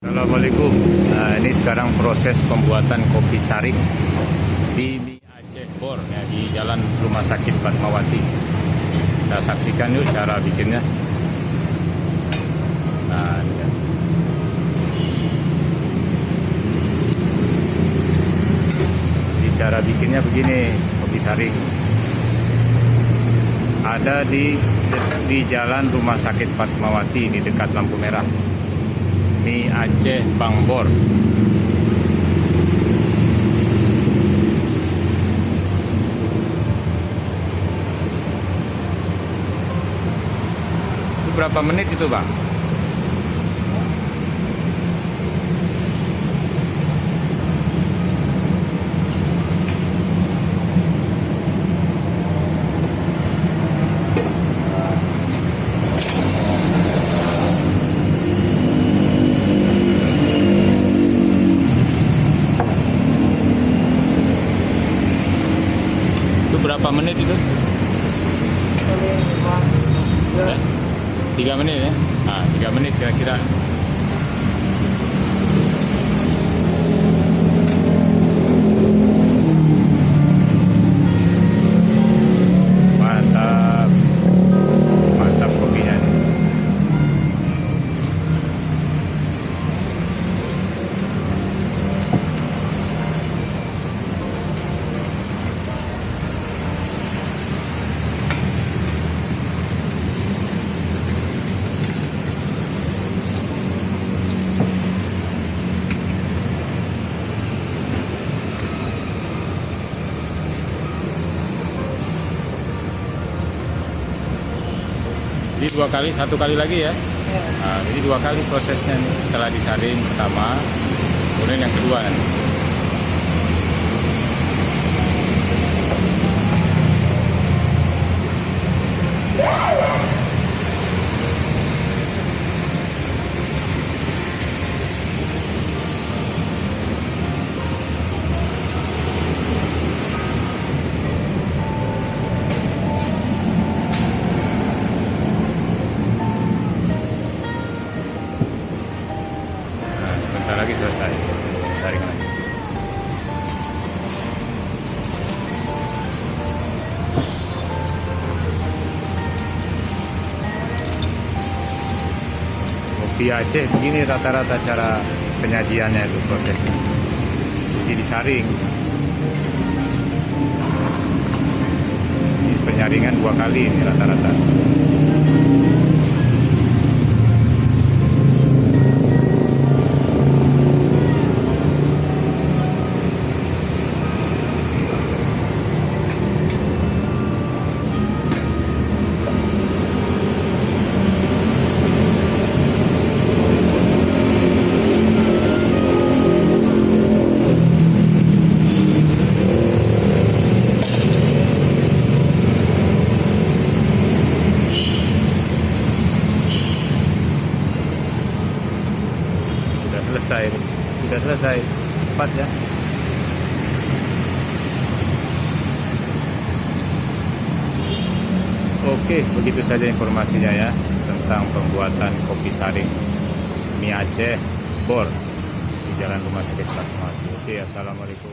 Assalamualaikum. Nah, ini sekarang proses pembuatan kopi saring di Mi Aceh Bor ya, di Jalan Rumah Sakit Fatmawati. Kita saksikan yuk cara bikinnya. Nah, ini ya. Jadi cara bikinnya begini, kopi saring. Ada di Jalan Rumah Sakit Fatmawati di dekat lampu merah. Mi Aceh Bangbor. Itu berapa menit itu, Bang? Berapa menit itu? 3 menit ya? Nah, 3 menit kira-kira. Mantap. Mantap kopinya nih. Jadi 2 kali, 1 kali lagi ya. Nah, jadi 2 kali prosesnya nih. Setelah disaring pertama, kemudian yang kedua nanti. Sebentar lagi selesai saring lagi. Kopi Aceh begini rata-rata cara penyajiannya itu prosesnya. Jadi disaring. Ini penyaringan 2 kali ini rata-rata. Sudah selesai cepat ya. Oke, begitu saja informasinya ya tentang pembuatan kopi saring Mi Aceh Bor di Jalan Rumah Sakit Fatmawati. Oke, assalamualaikum.